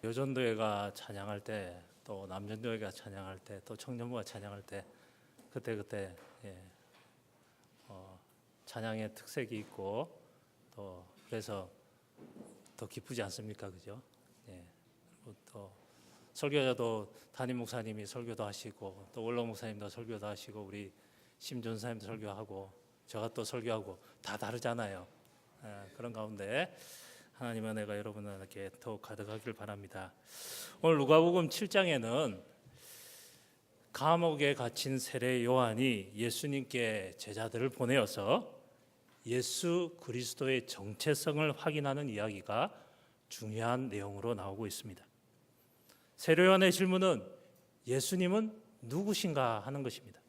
여전도회가 찬양할 때, 또 남전도회가 찬양할 때, 또 청년부가 찬양할 때 그때 찬양의 특색이 있고 또 그래서 더 기쁘지 않습니까, 그죠? 또 설교자도 담임 목사님이 설교도 하시고 또 원로 목사님도 설교도 하시고 우리 심전사님도 설교하고 제가 또 설교하고 다 다르잖아요. 그런 가운데 하나님의 은혜가 여러분에게 더욱 가득하길 바랍니다. 오늘 누가복음 7장에는 감옥에 갇힌 세례 요한이 예수님께 제자들을 보내어서 예수 그리스도의 정체성을 확인하는 이야기가 중요한 내용으로 나오고 있습니다. 세례 요한의 질문은 예수님은 누구신가 하는 것입니다.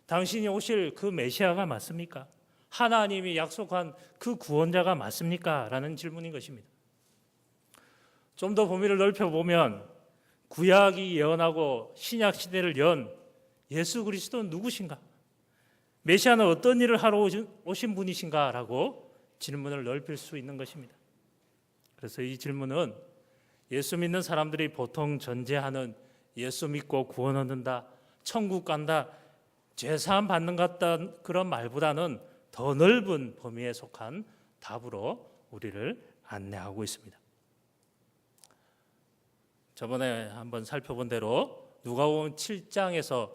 당신이 오실 그 메시아가 맞습니까? 하나님이 약속한 그 구원자가 맞습니까? 라는 질문인 것입니다. 좀 더 범위를 넓혀보면 구약이 예언하고 신약 시대를 연 예수 그리스도는 누구신가? 메시아는 어떤 일을 하러 오신 분이신가? 라고 질문을 넓힐 수 있는 것입니다. 그래서 이 질문은 예수 믿는 사람들이 보통 전제하는 예수 믿고 구원 얻는다, 천국 간다, 죄사함 받는 것 같다 그런 말보다는 더 넓은 범위에 속한 답으로 우리를 안내하고 있습니다. 저번에 한번 살펴본 대로 누가복음 7장에서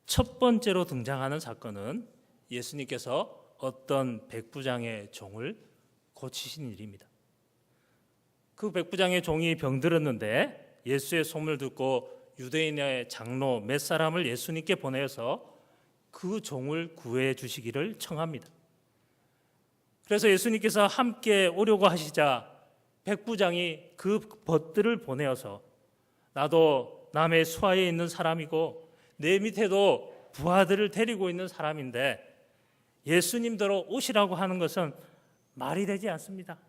첫 번째로 등장하는 사건은 예수님께서 어떤 백부장의 종을 고치신 일입니다. 그 백부장의 종이 병들었는데 예수의 소문을 듣고 유대인의 장로 몇 사람을 예수님께 보내서 그 종을 구해 주시기를 청합니다. 그래서 예수님께서 함께 오려고 하시자 백부장이 그 벗들을 보내어서 나도 남의 수하에 있는 사람이고 내 밑에도 부하들을 데리고 있는 사람인데 예수님더러 오시라고 하는 것은 말이 되지 않습니다.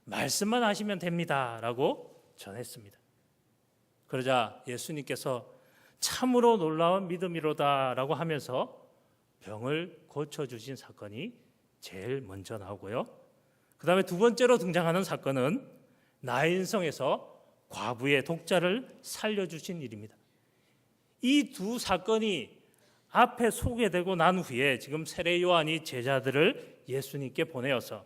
말씀만 하시면 됩니다 라고 전했습니다. 그러자 예수님께서 참으로 놀라운 믿음이로다 라고 하면서 병을 고쳐주신 사건이 제일 먼저 나오고요. 그 다음에 두 번째로 등장하는 사건은 나인성에서 과부의 독자를 살려주신 일입니다. 이 두 사건이 앞에 소개되고 난 후에 지금 세례 요한이 제자들을 예수님께 보내어서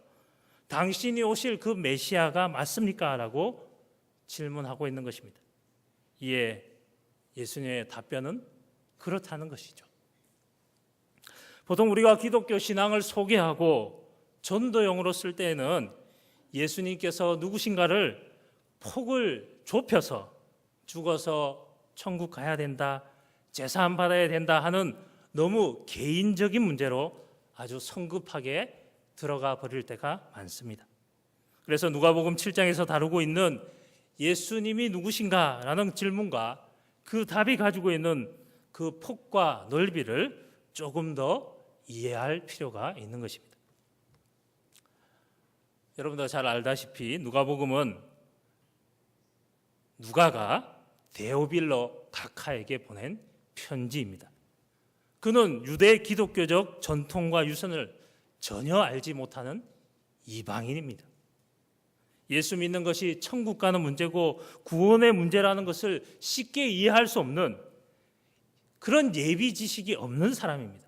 당신이 오실 그 메시아가 맞습니까? 라고 질문하고 있는 것입니다. 이에 예수님의 답변은 그렇다는 것이죠. 보통 우리가 기독교 신앙을 소개하고 전도용으로 쓸 때에는 예수님께서 누구신가를 폭을 좁혀서 죽어서 천국 가야 된다, 제사함 받아야 된다 하는 너무 개인적인 문제로 아주 성급하게 들어가 버릴 때가 많습니다. 그래서 누가복음 7장에서 다루고 있는 예수님이 누구신가라는 질문과 그 답이 가지고 있는 그 폭과 넓이를 조금 더 이해할 필요가 있는 것입니다. 여러분도 잘 알다시피 누가복음은 누가가 데오빌로 각하에게 보낸 편지입니다. 그는 유대 기독교적 전통과 유선을 전혀 알지 못하는 이방인입니다. 예수 믿는 것이 천국 가는 문제고 구원의 문제라는 것을 쉽게 이해할 수 없는 그런 예비 지식이 없는 사람입니다.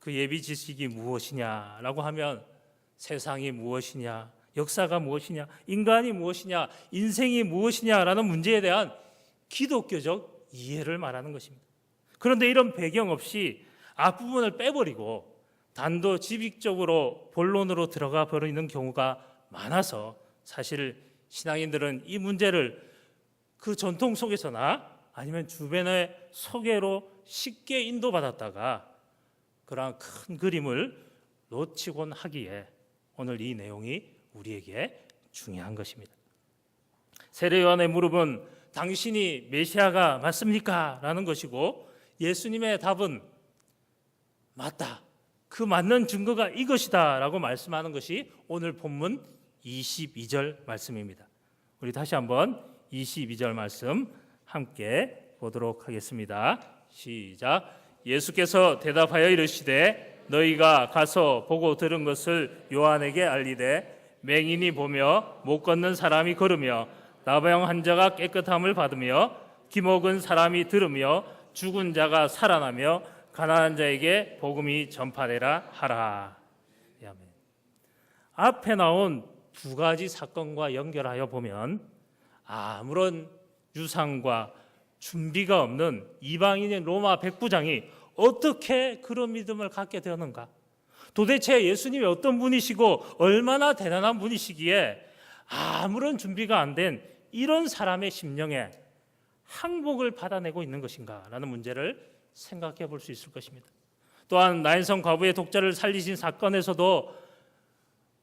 그 예비 지식이 무엇이냐라고 하면 세상이 무엇이냐, 역사가 무엇이냐, 인간이 무엇이냐, 인생이 무엇이냐라는 문제에 대한 기독교적 이해를 말하는 것입니다. 그런데 이런 배경 없이 앞부분을 빼버리고 단도직입적으로 본론으로 들어가 버리는 경우가 많아서 사실 신앙인들은 이 문제를 그 전통 속에서나 아니면 주변의 소개로 쉽게 인도받았다가 그러한 큰 그림을 놓치곤 하기에 오늘 이 내용이 우리에게 중요한 것입니다. 세례 요한의 물음은 당신이 메시아가 맞습니까? 라는 것이고 예수님의 답은 맞다. 그 맞는 증거가 이것이다 라고 말씀하는 것이 오늘 본문 22절 말씀입니다. 우리 다시 한번 22절 말씀 함께 보도록 하겠습니다. 시작. 예수께서 대답하여 이르시되 너희가 가서 보고 들은 것을 요한에게 알리되 맹인이 보며 못 걷는 사람이 걸으며 나병 환자가 깨끗함을 받으며 기목은 사람이 들으며 죽은 자가 살아나며 가난한 자에게 복음이 전파되라 하라. 아멘. 앞에 나온 두 가지 사건과 연결하여 보면 아무런 유상과 준비가 없는 이방인의 로마 백부장이 어떻게 그런 믿음을 갖게 되었는가? 도대체 예수님이 어떤 분이시고 얼마나 대단한 분이시기에 아무런 준비가 안 된 이런 사람의 심령에 항복을 받아내고 있는 것인가? 라는 문제를 생각해 볼 수 있을 것입니다. 또한 나인성 과부의 독자를 살리신 사건에서도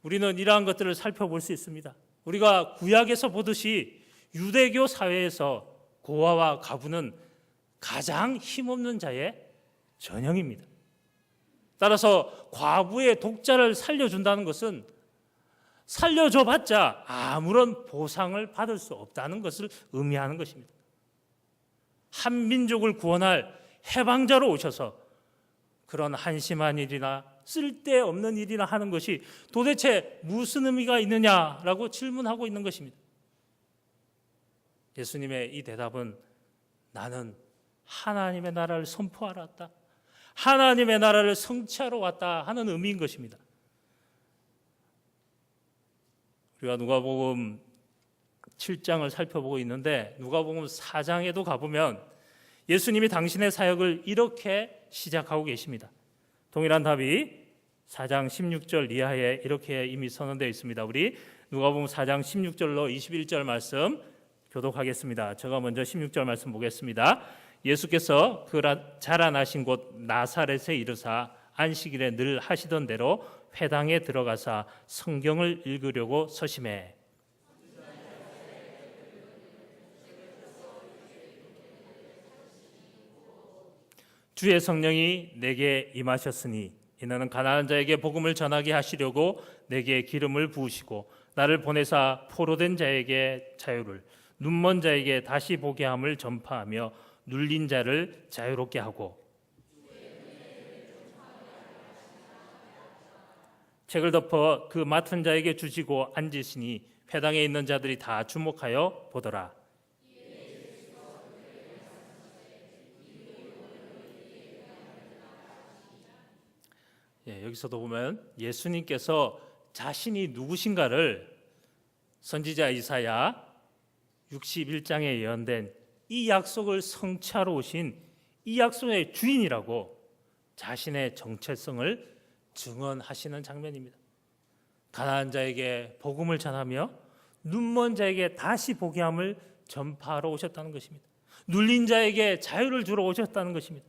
우리는 이러한 것들을 살펴볼 수 있습니다. 우리가 구약에서 보듯이 유대교 사회에서 고아와 과부는 가장 힘없는 자의 전형입니다. 따라서 과부의 독자를 살려준다는 것은 살려줘봤자 아무런 보상을 받을 수 없다는 것을 의미하는 것입니다. 한 민족을 구원할 해방자로 오셔서 그런 한심한 일이나 쓸데없는 일이나 하는 것이 도대체 무슨 의미가 있느냐라고 질문하고 있는 것입니다. 예수님의 이 대답은 나는 하나님의 나라를 선포하러 왔다, 하나님의 나라를 성취하러 왔다 하는 의미인 것입니다. 우리가 누가복음 7장을 살펴보고 있는데 누가복음 4장에도 가보면 예수님이 당신의 사역을 이렇게 시작하고 계십니다. 동일한 답이 4장 16절 이하에 이렇게 이미 선언되어 있습니다. 우리 누가복음 4장 16절로 21절 말씀 교독하겠습니다. 제가 먼저 16절 말씀 보겠습니다. 예수께서 그 자라나신 곳 나사렛에 이르사 안식일에 늘 하시던 대로 회당에 들어가사 성경을 읽으려고 서심해 주의 성령이 내게 임하셨으니 이는 가난한 자에게 복음을 전하게 하시려고 내게 기름을 부으시고 나를 보내사 포로된 자에게 자유를, 눈먼 자에게 다시 보게 함을 전파하며 눌린 자를 자유롭게 하고 책을 덮어 그 맡은 자에게 주시고 앉으시니 회당에 있는 자들이 다 주목하여 보더라. 여기서도 보면 예수님께서 자신이 누구신가를 선지자 이사야 61장에 예언된 이 약속을 성취하러 오신 이 약속의 주인이라고 자신의 정체성을 증언하시는 장면입니다. 가난한 자에게 복음을 전하며 눈먼 자에게 다시 보게 함을 전파하러 오셨다는 것입니다. 눌린 자에게 자유를 주러 오셨다는 것입니다.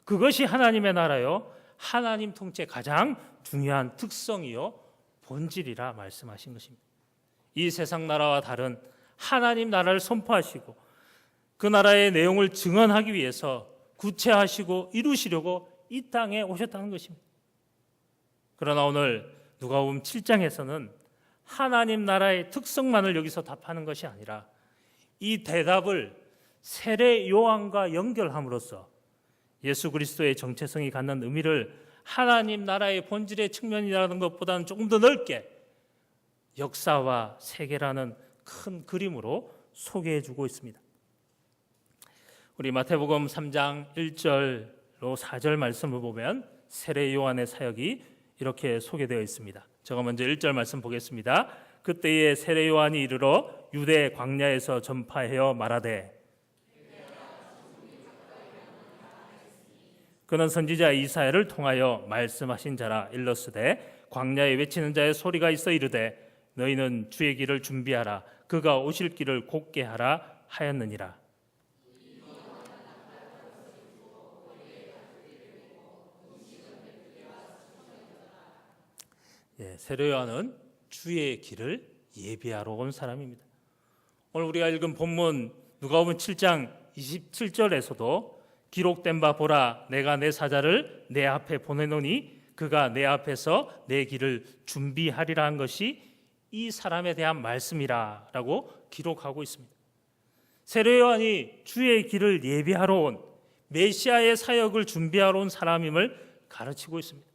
그것이 하나님의 나라요, 하나님 통치의 가장 중요한 특성이요 본질이라 말씀하신 것입니다. 이 세상 나라와 다른 하나님 나라를 선포하시고 그 나라의 내용을 증언하기 위해서 구체화하시고 이루시려고 이 땅에 오셨다는 것입니다. 그러나 오늘 누가복음 7장에서는 하나님 나라의 특성만을 여기서 답하는 것이 아니라 이 대답을 세례 요한과 연결함으로써 예수 그리스도의 정체성이 갖는 의미를 하나님 나라의 본질의 측면이라는 것보다는 조금 더 넓게 역사와 세계라는 큰 그림으로 소개해주고 있습니다. 우리 마태복음 3장 1절로 4절 말씀을 보면 세례 요한의 사역이 이렇게 소개되어 있습니다. 제가 먼저 1절 말씀 보겠습니다. 그때에 세례 요한이 이르러 유대 광야에서 전파하여 말하되 그는 선지자 이사야를 통하여 말씀하신 자라. 일러스되 광야에 외치는 자의 소리가 있어 이르되 너희는 주의 길을 준비하라, 그가 오실 길을 곧게 하라 하였느니라. 세례 요한은 주의 길을 예비하러 온 사람입니다. 오늘 우리가 읽은 본문 누가복음 7장 27절에서도 기록된 바 보라, 내가 내 사자를 내 앞에 보내노니 그가 내 앞에서 내 길을 준비하리라 한 것이 이 사람에 대한 말씀이라 라고 기록하고 있습니다. 세례 요한이 주의 길을 예비하러 온 메시아의 사역을 준비하러 온 사람임을 가르치고 있습니다.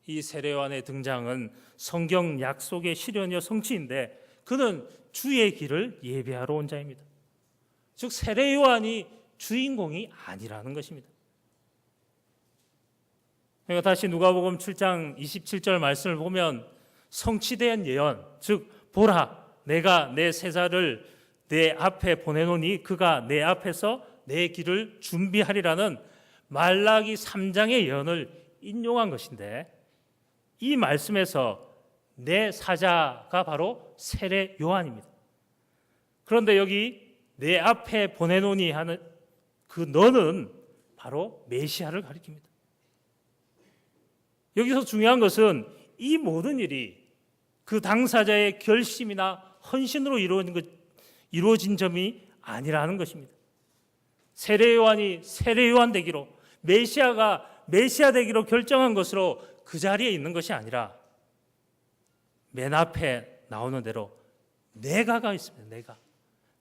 이 세례 요한의 등장은 성경 약속의 실현이요 성취인데 그는 주의 길을 예비하러 온 자입니다. 즉 세례 요한이 주인공이 아니라는 것입니다. 그러니까 다시 누가복음 7장 27절 말씀을 보면 성취된 예언, 즉 보라 내가 내 세자를 내 앞에 보내노니 그가 내 앞에서 내 길을 준비하리라는 말라기 3장의 예언을 인용한 것인데 이 말씀에서 내 사자가 바로 세례 요한입니다. 그런데 여기 내 앞에 보내노니 하는 그 너는 바로 메시아를 가리킵니다. 여기서 중요한 것은 이 모든 일이 그 당사자의 결심이나 헌신으로 이루어진 점이 아니라는 것입니다. 세례 요한이 세례 요한 되기로 메시아가 메시아 되기로 결정한 것으로 그 자리에 있는 것이 아니라 맨 앞에 나오는 대로 내가가 있습니다.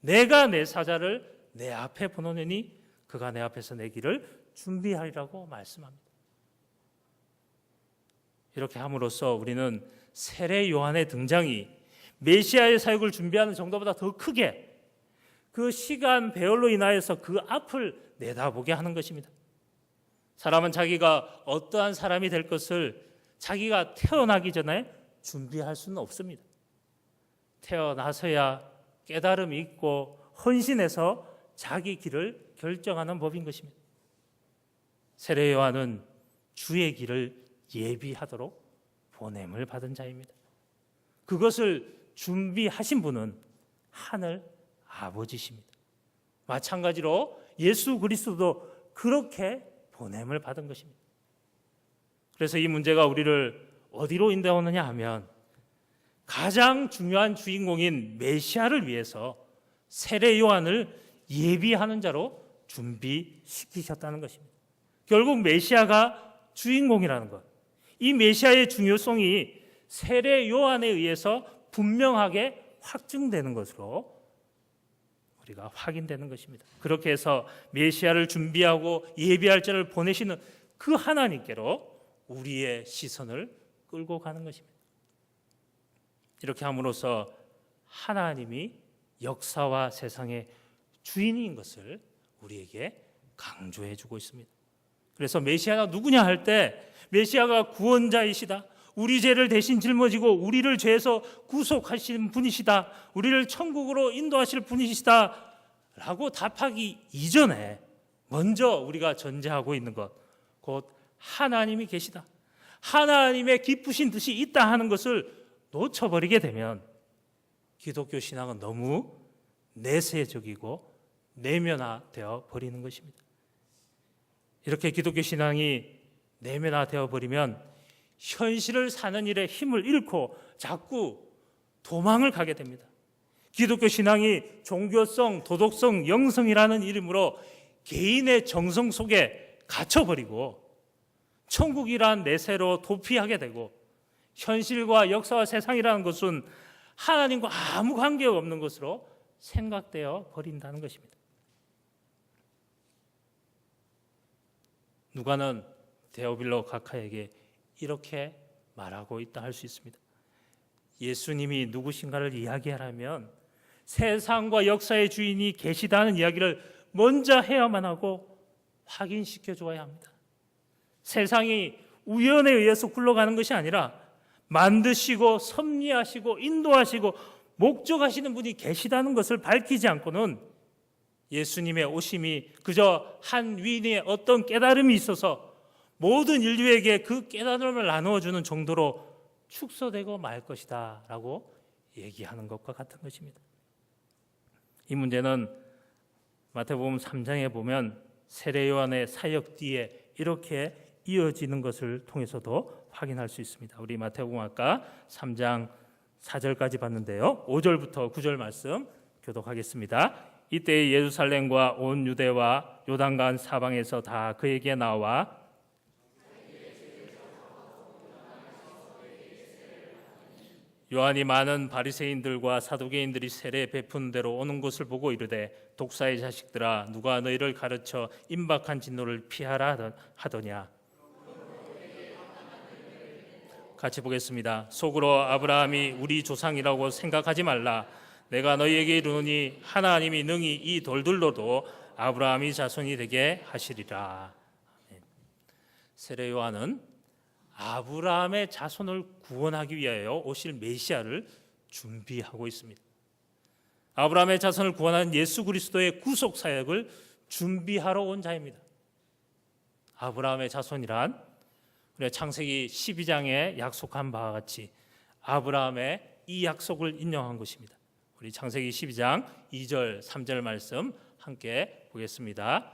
내가 내 사자를 내 앞에 보내니 그가 내 앞에서 내 길을 준비하리라고 말씀합니다. 이렇게 함으로써 우리는 세례 요한의 등장이 메시아의 사역을 준비하는 정도보다 더 크게 그 시간 배열로 인하여서 그 앞을 내다보게 하는 것입니다. 사람은 자기가 어떠한 사람이 될 것을 자기가 태어나기 전에 준비할 수는 없습니다. 태어나서야 깨달음이 있고 헌신해서 자기 길을 결정하는 법인 것입니다. 세례 요한은 주의 길을 예비하도록 보냄을 받은 자입니다. 그것을 준비하신 분은 하늘 아버지십니다. 마찬가지로 예수 그리스도도 그렇게 보냄을 받은 것입니다. 그래서 이 문제가 우리를 어디로 인도하느냐 하면 가장 중요한 주인공인 메시아를 위해서 세례 요한을 예비하는 자로 준비시키셨다는 것입니다. 결국 메시아가 주인공이라는 것, 이 메시아의 중요성이 세례 요한에 의해서 분명하게 확증되는 것으로 우리가 확인되는 것입니다. 그렇게 해서 메시아를 준비하고 예비할 자를 보내시는 그 하나님께로 우리의 시선을 끌고 가는 것입니다. 이렇게 함으로써 하나님이 역사와 세상의 주인인 것을 우리에게 강조해 주고 있습니다. 그래서 메시아가 누구냐 할 때 메시아가 구원자이시다, 우리 죄를 대신 짊어지고 우리를 죄에서 구속하신 분이시다, 우리를 천국으로 인도하실 분이시다 라고 답하기 이전에 먼저 우리가 전제하고 있는 것, 곧 하나님이 계시다, 하나님의 기쁘신 뜻이 있다 하는 것을 놓쳐버리게 되면 기독교 신앙은 너무 내세적이고 내면화되어 버리는 것입니다. 이렇게 기독교 신앙이 내면화되어 버리면 현실을 사는 일에 힘을 잃고 자꾸 도망을 가게 됩니다. 기독교 신앙이 종교성, 도덕성, 영성이라는 이름으로 개인의 정성 속에 갇혀버리고 천국이란 내세로 도피하게 되고 현실과 역사와 세상이라는 것은 하나님과 아무 관계가 없는 것으로 생각되어 버린다는 것입니다. 누가는 데오빌로 가카에게 이렇게 말하고 있다 할 수 있습니다. 예수님이 누구신가를 이야기하려면 세상과 역사의 주인이 계시다는 이야기를 먼저 해야만 하고 확인시켜 주어야 합니다. 세상이 우연에 의해서 굴러가는 것이 아니라 만드시고 섭리하시고 인도하시고 목적하시는 분이 계시다는 것을 밝히지 않고는 예수님의 오심이 그저 한 위인의 어떤 깨달음이 있어서 모든 인류에게 그 깨달음을 나누어주는 정도로 축소되고 말 것이다 라고 얘기하는 것과 같은 것입니다. 이 문제는 마태복음 3장에 보면 세례 요한의 사역 뒤에 이렇게 이어지는 것을 통해서도 확인할 수 있습니다. 우리 마태복음 아까 3장 4절까지 봤는데요, 5절부터 9절 말씀 교독하겠습니다. 이때 예루살렘과 온 유대와 요단강 사방에서 다 그에게 나와 요한이 많은 바리새인들과 사두개인들이 세례 베푸는 대로 오는 것을 보고 이르되 독사의 자식들아, 누가 너희를 가르쳐 임박한 진노를 피하라 하더냐. 같이 보겠습니다. 속으로 아브라함이 우리 조상이라고 생각하지 말라. 내가 너희에게 이르노니 하나님이 능히 이 돌들로도 아브라함이 자손이 되게 하시리라. 세례 요한은 아브라함의 자손을 구원하기 위하여 오실 메시아를 준비하고 있습니다. 아브라함의 자손을 구원하는 예수 그리스도의 구속 사역을 준비하러 온 자입니다. 아브라함의 자손이란 우리 창세기 12장에 약속한 바와 같이 아브라함의 이 약속을 인용한 것입니다. 우리 창세기 12장 2절 3절 말씀 함께 보겠습니다.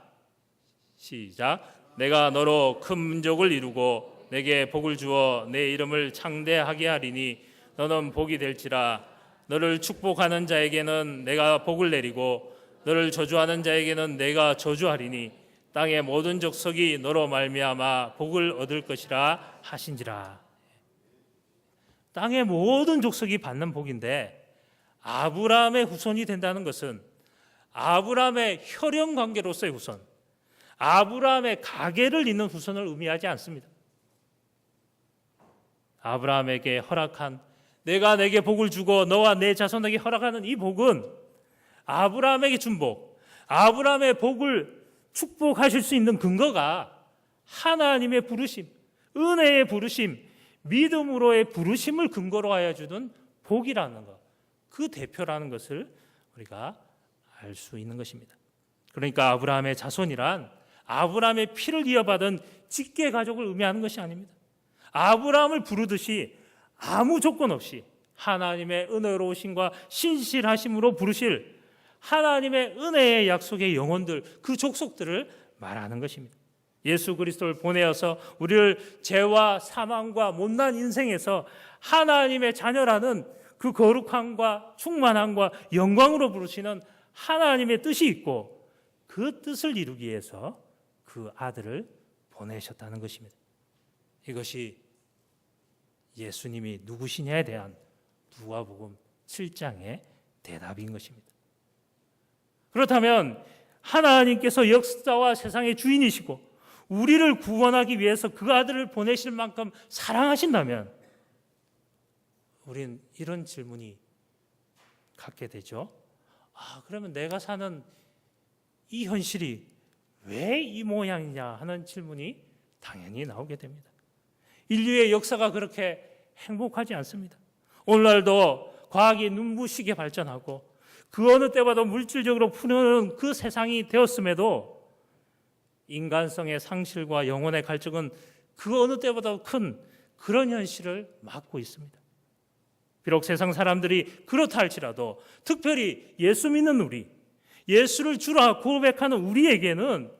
시작. 내가 너로 큰 민족을 이루고 내게 복을 주어 내 이름을 창대하게 하리니 너는 복이 될지라. 너를 축복하는 자에게는 내가 복을 내리고 너를 저주하는 자에게는 내가 저주하리니 땅의 모든 족속이 너로 말미암아 복을 얻을 것이라 하신지라. 땅의 모든 족속이 받는 복인데 아브라함의 후손이 된다는 것은 아브라함의 혈연 관계로서의 후손, 아브라함의 가계를 잇는 후손을 의미하지 않습니다. 아브라함에게 허락한 내가 내게 복을 주고 너와 내 자손에게 허락하는 이 복은 아브라함에게 준 복, 아브라함의 복을 축복하실 수 있는 근거가 하나님의 부르심, 은혜의 부르심, 믿음으로의 부르심을 근거로 하여 주는 복이라는 것, 그 대표라는 것을 우리가 알 수 있는 것입니다. 그러니까 아브라함의 자손이란 아브라함의 피를 이어받은 직계 가족을 의미하는 것이 아닙니다. 아브라함을 부르듯이 아무 조건 없이 하나님의 은혜로우심과 신실하심으로 부르실 하나님의 은혜의 약속의 영혼들, 그 족속들을 말하는 것입니다. 예수 그리스도를 보내어서 우리를 죄와 사망과 못난 인생에서 하나님의 자녀라는 그 거룩함과 충만함과 영광으로 부르시는 하나님의 뜻이 있고 그 뜻을 이루기 위해서 그 아들을 보내셨다는 것입니다. 이것이 예수님이 누구시냐에 대한 누가복음 7장의 대답인 것입니다. 그렇다면 하나님께서 역사와 세상의 주인이시고 우리를 구원하기 위해서 그 아들을 보내실 만큼 사랑하신다면 우린 이런 질문이 갖게 되죠. 그러면 내가 사는 이 현실이 왜 이 모양이냐 하는 질문이 당연히 나오게 됩니다. 인류의 역사가 그렇게 행복하지 않습니다. 오늘날도 과학이 눈부시게 발전하고 그 어느 때보다 물질적으로 푸는 그 세상이 되었음에도 인간성의 상실과 영혼의 갈증은 그 어느 때보다 큰 그런 현실을 맞고 있습니다. 비록 세상 사람들이 그렇다 할지라도 특별히 예수 믿는 우리, 예수를 주라 고백하는 우리에게는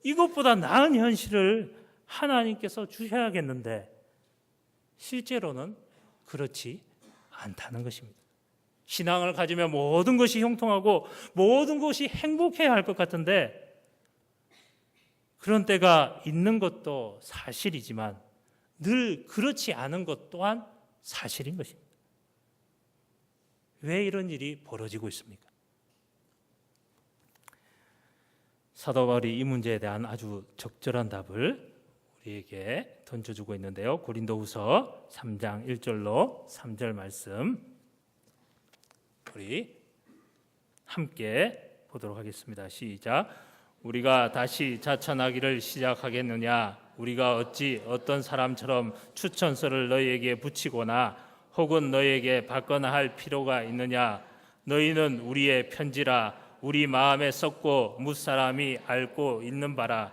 이것보다 나은 현실을 하나님께서 주셔야겠는데 실제로는 그렇지 않다는 것입니다. 신앙을 가지면 모든 것이 형통하고 모든 것이 행복해야 할 것 같은데 그런 때가 있는 것도 사실이지만 늘 그렇지 않은 것 또한 사실인 것입니다. 왜 이런 일이 벌어지고 있습니까? 사도 바울이 이 문제에 대한 아주 적절한 답을 우리에게 던져주고 있는데요. 고린도후서 3장 1절로 3절 말씀 우리 함께 보도록 하겠습니다. 시작. 우리가 다시 자천하기를 시작하겠느냐? 우리가 어찌 어떤 사람처럼 추천서를 너희에게 붙이거나 혹은 너희에게 받거나 할 필요가 있느냐? 너희는 우리의 편지라 우리 마음에 썩고 무사람이 앓고 있는 바라.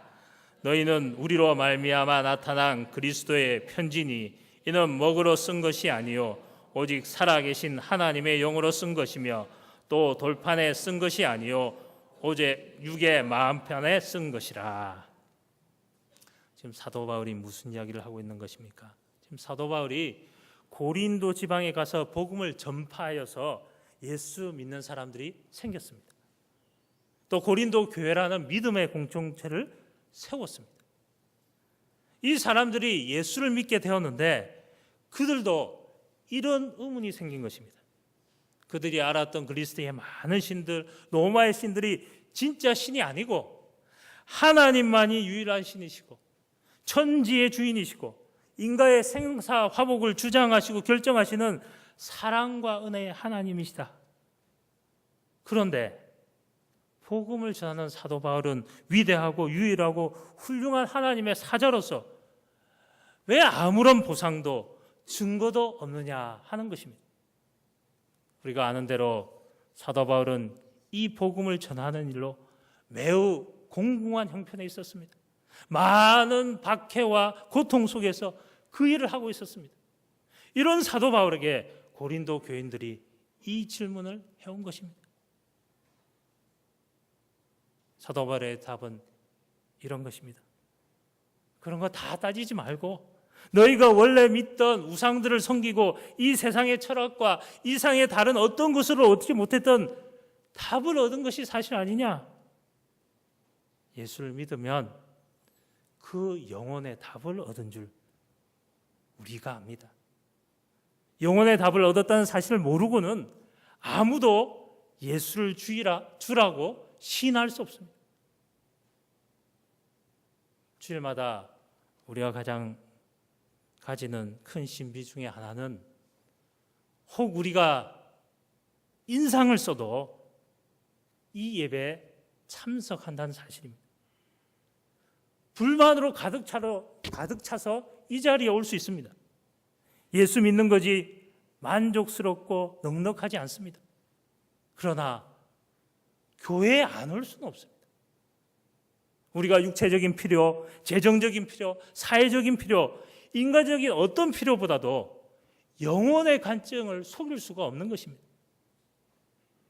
너희는 우리로 말미암아 나타난 그리스도의 편지니 이는 먹으로 쓴 것이 아니요 오직 살아계신 하나님의 영으로 쓴 것이며 또 돌판에 쓴 것이 아니요 오직 육의 마음편에 쓴 것이라. 지금 사도 바울이 무슨 이야기를 하고 있는 것입니까? 지금 사도 바울이 고린도 지방에 가서 복음을 전파하여서 예수 믿는 사람들이 생겼습니다. 또 고린도 교회라는 믿음의 공동체를 세웠습니다. 이 사람들이 예수를 믿게 되었는데 그들도 이런 의문이 생긴 것입니다. 그들이 알았던 그리스도의 많은 신들, 로마의 신들이 진짜 신이 아니고 하나님만이 유일한 신이시고 천지의 주인이시고 인간의 생사 화복을 주장하시고 결정하시는 사랑과 은혜의 하나님이시다. 그런데 복음을 전하는 사도 바울은 위대하고 유일하고 훌륭한 하나님의 사자로서 왜 아무런 보상도 증거도 없느냐 하는 것입니다. 우리가 아는 대로 사도 바울은 이 복음을 전하는 일로 매우 공공한 형편에 있었습니다. 많은 박해와 고통 속에서 그 일을 하고 있었습니다. 이런 사도 바울에게 고린도 교인들이 이 질문을 해온 것입니다. 사도 바울의 답은 이런 것입니다. 그런 거 다 따지지 말고 너희가 원래 믿던 우상들을 섬기고 이 세상의 철학과 이 세상의 다른 어떤 것으로 얻지 못했던 답을 얻은 것이 사실 아니냐? 예수를 믿으면 그 영혼의 답을 얻은 줄 우리가 압니다. 영혼의 답을 얻었다는 사실을 모르고는 아무도 예수를 주라고 시인할 수 없습니다. 주일마다 우리가 가장 가지는 큰 신비 중에 하나는 혹 우리가 인상을 써도 이 예배에 참석한다는 사실입니다. 불만으로 가득 차서 이 자리에 올 수 있습니다. 예수 믿는 것이 만족스럽고 넉넉하지 않습니다. 그러나 교회에 안 올 수는 없습니다. 우리가 육체적인 필요, 재정적인 필요, 사회적인 필요, 인간적인 어떤 필요보다도 영혼의 간증을 속일 수가 없는 것입니다.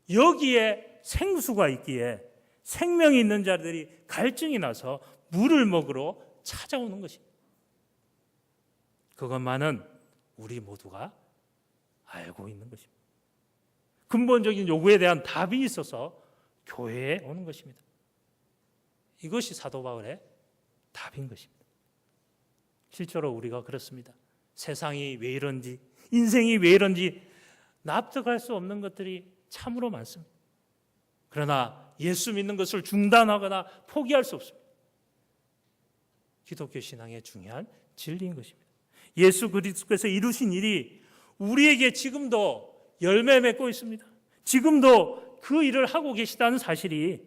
여기에 생수가 있기에 생명이 있는 자들이 갈증이 나서 물을 먹으러 찾아오는 것입니다. 그것만은 우리 모두가 알고 있는 것입니다. 근본적인 요구에 대한 답이 있어서 교회에 오는 것입니다. 이것이 사도 바울의 답인 것입니다. 실제로 우리가 그렇습니다. 세상이 왜 이런지, 인생이 왜 이런지 납득할 수 없는 것들이 참으로 많습니다. 그러나 예수 믿는 것을 중단하거나 포기할 수 없습니다. 기독교 신앙의 중요한 진리인 것입니다. 예수 그리스도께서 이루신 일이 우리에게 지금도 열매 맺고 있습니다. 지금도 그 일을 하고 계시다는 사실이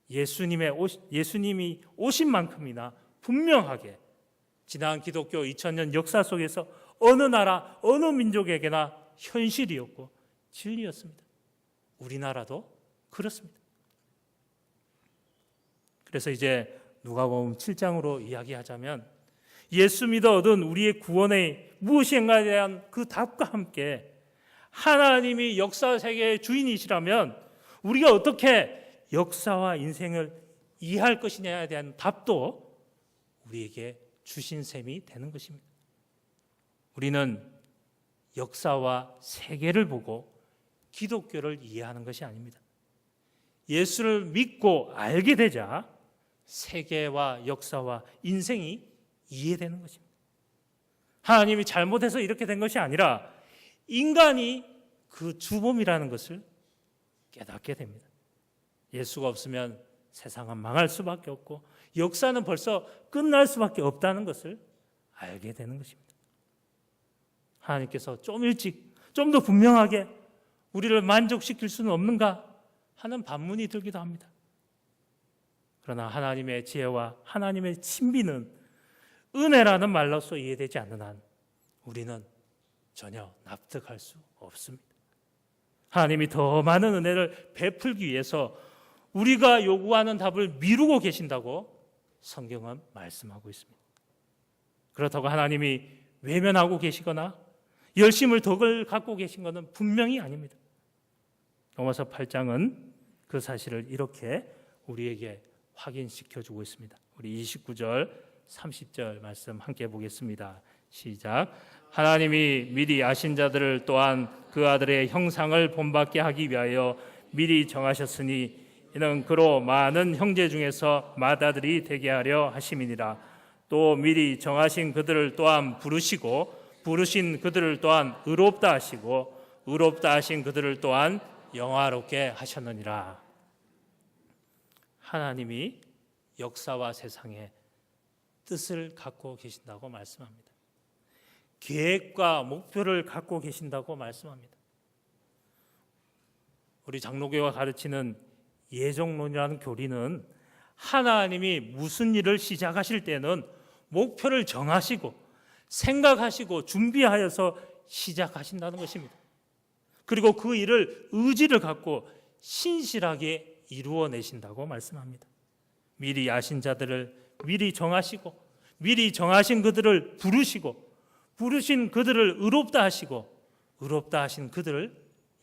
예수님이 오신 만큼이나 분명하게 지난 기독교 2000년 역사 속에서 어느 나라, 어느 민족에게나 현실이었고 진리였습니다. 우리나라도 그렇습니다. 그래서 이제 누가복음 7장으로 이야기하자면 예수 믿어 얻은 우리의 구원의 무엇인가에 대한 그 답과 함께 하나님이 역사 세계의 주인이시라면 우리가 어떻게 역사와 인생을 이해할 것이냐에 대한 답도 우리에게 주신 셈이 되는 것입니다. 우리는 역사와 세계를 보고 기독교를 이해하는 것이 아닙니다. 예수를 믿고 알게 되자 세계와 역사와 인생이 이해되는 것입니다. 하나님이 잘못해서 이렇게 된 것이 아니라 인간이 그 주범이라는 것을 깨닫게 됩니다. 예수가 없으면 세상은 망할 수밖에 없고 역사는 벌써 끝날 수밖에 없다는 것을 알게 되는 것입니다. 하나님께서 좀 일찍, 좀 더 분명하게 우리를 만족시킬 수는 없는가 하는 반문이 들기도 합니다. 그러나 하나님의 지혜와 하나님의 친비는 은혜라는 말로서 이해되지 않는 한 우리는 전혀 납득할 수 없습니다. 하나님이 더 많은 은혜를 베풀기 위해서 우리가 요구하는 답을 미루고 계신다고 성경은 말씀하고 있습니다. 그렇다고 하나님이 외면하고 계시거나 열심을 덕을 갖고 계신 것은 분명히 아닙니다. 로마서 8장은 그 사실을 이렇게 우리에게 확인시켜주고 있습니다. 우리 29절, 30절 말씀 함께 보겠습니다. 시작. 하나님이 미리 아신 자들을 또한 그 아들의 형상을 본받게 하기 위하여 미리 정하셨으니 이는 그로 많은 형제 중에서 맏아들이 되게 하려 하심이니라. 또 미리 정하신 그들을 또한 부르시고 부르신 그들을 또한 의롭다 하시고 의롭다 하신 그들을 또한 영화롭게 하셨느니라. 하나님이 역사와 세상에 뜻을 갖고 계신다고 말씀합니다. 계획과 목표를 갖고 계신다고 말씀합니다. 우리 장로교가 가르치는 예정론이라는 교리는 하나님이 무슨 일을 시작하실 때는 목표를 정하시고 생각하시고 준비하여서 시작하신다는 것입니다. 그리고 그 일을 의지를 갖고 신실하게 이루어내신다고 말씀합니다. 미리 아신 자들을 미리 정하시고 미리 정하신 그들을 부르시고 부르신 그들을 의롭다 하시고 의롭다 하신 그들을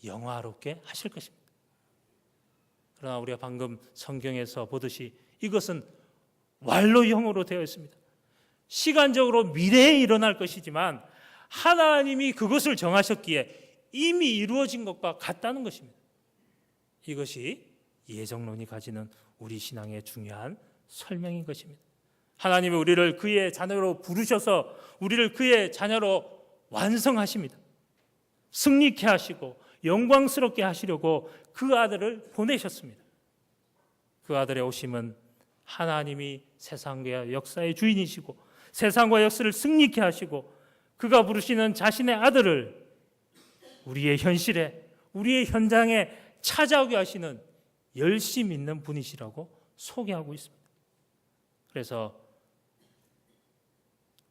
영화롭게 하실 것입니다. 그러나 우리가 방금 성경에서 보듯이 이것은 완로형으로 되어 있습니다. 시간적으로 미래에 일어날 것이지만 하나님이 그것을 정하셨기에 이미 이루어진 것과 같다는 것입니다. 이것이 예정론이 가지는 우리 신앙의 중요한 설명인 것입니다. 하나님이 우리를 그의 자녀로 부르셔서 우리를 그의 자녀로 완성하십니다. 승리케 하시고 영광스럽게 하시려고 그 아들을 보내셨습니다. 그 아들의 오심은 하나님이 세상과 역사의 주인이시고 세상과 역사를 승리케 하시고 그가 부르시는 자신의 아들을 우리의 현실에 우리의 현장에 찾아오게 하시는 열심 있는 분이시라고 소개하고 있습니다. 그래서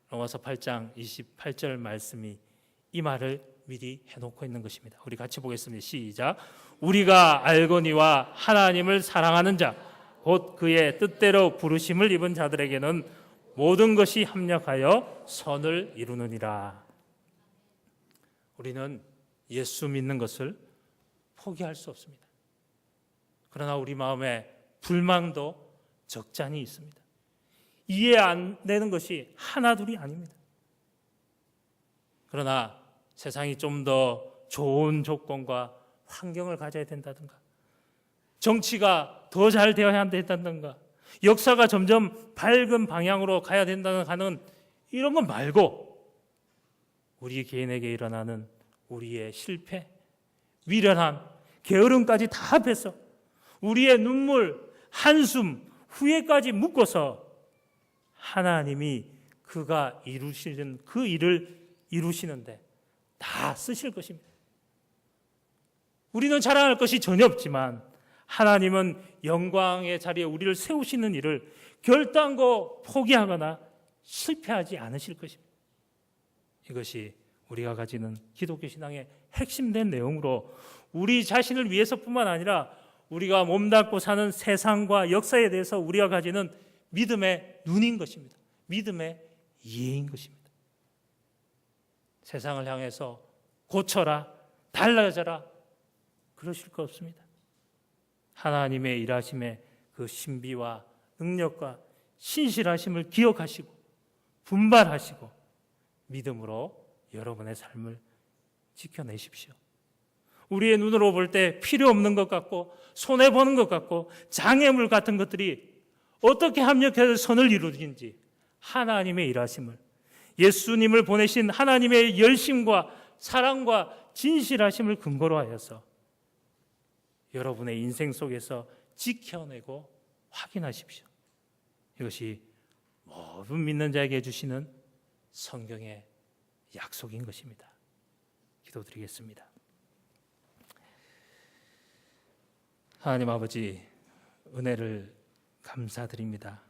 로마서 8장 28절 말씀이 이 말을 미리 해놓고 있는 것입니다. 우리 같이 보겠습니다. 시작. 우리가 알거니와 하나님을 사랑하는 자 곧 그의 뜻대로 부르심을 입은 자들에게는 모든 것이 합력하여 선을 이루느니라. 우리는 예수 믿는 것을 포기할 수 없습니다. 그러나 우리 마음에 불만도 적잖이 있습니다. 이해 안 되는 것이 하나둘이 아닙니다. 그러나 세상이 좀 더 좋은 조건과 환경을 가져야 된다든가 정치가 더 잘 되어야 된다든가 역사가 점점 밝은 방향으로 가야 된다는 하는 이런 것 말고 우리 개인에게 일어나는 우리의 실패, 미련함, 게으름까지 다 합해서 우리의 눈물, 한숨, 후회까지 묶어서 하나님이 그가 이루시는 그 일을 이루시는데 다 쓰실 것입니다. 우리는 자랑할 것이 전혀 없지만 하나님은 영광의 자리에 우리를 세우시는 일을 결단코 포기하거나 실패하지 않으실 것입니다. 이것이 우리가 가지는 기독교 신앙의 핵심된 내용으로 우리 자신을 위해서뿐만 아니라 우리가 몸담고 사는 세상과 역사에 대해서 우리가 가지는 믿음의 눈인 것입니다. 믿음의 이해인 것입니다. 세상을 향해서 고쳐라, 달라져라 그러실 거 없습니다. 하나님의 일하심의 그 신비와 능력과 신실하심을 기억하시고 분발하시고 믿음으로 여러분의 삶을 지켜내십시오. 우리의 눈으로 볼 때 필요 없는 것 같고 손해보는 것 같고 장애물 같은 것들이 어떻게 합력해서 선을 이루는지 하나님의 일하심을 예수님을 보내신 하나님의 열심과 사랑과 진실하심을 근거로 하여서 여러분의 인생 속에서 지켜내고 확인하십시오. 이것이 모든 믿는 자에게 주시는 성경의 약속인 것입니다. 기도드리겠습니다. 하나님 아버지, 은혜를 감사드립니다.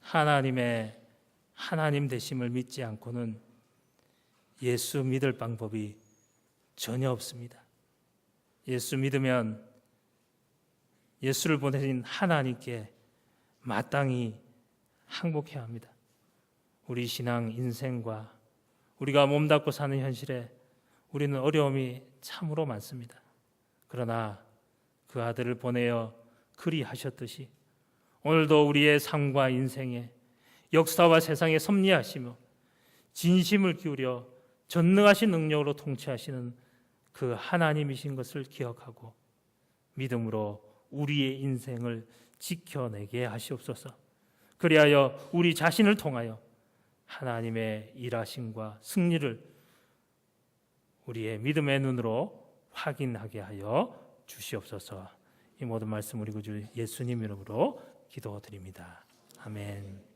하나님의 하나님 되심을 믿지 않고는 예수 믿을 방법이 전혀 없습니다. 예수 믿으면 예수를 보내신 하나님께 마땅히 항복해야 합니다. 우리 신앙 인생과 우리가 몸담고 사는 현실에 우리는 어려움이 참으로 많습니다. 그러나 그 아들을 보내어 그리하셨듯이 오늘도 우리의 삶과 인생에 역사와 세상에 섭리하시며 진심을 기울여 전능하신 능력으로 통치하시는 그 하나님이신 것을 기억하고 믿음으로 우리의 인생을 지켜내게 하시옵소서. 그리하여 우리 자신을 통하여 하나님의 일하심과 승리를 우리의 믿음의 눈으로 확인하게 하여 주시옵소서. 이 모든 말씀 우리 구주 예수님 이름으로 기도드립니다. 아멘.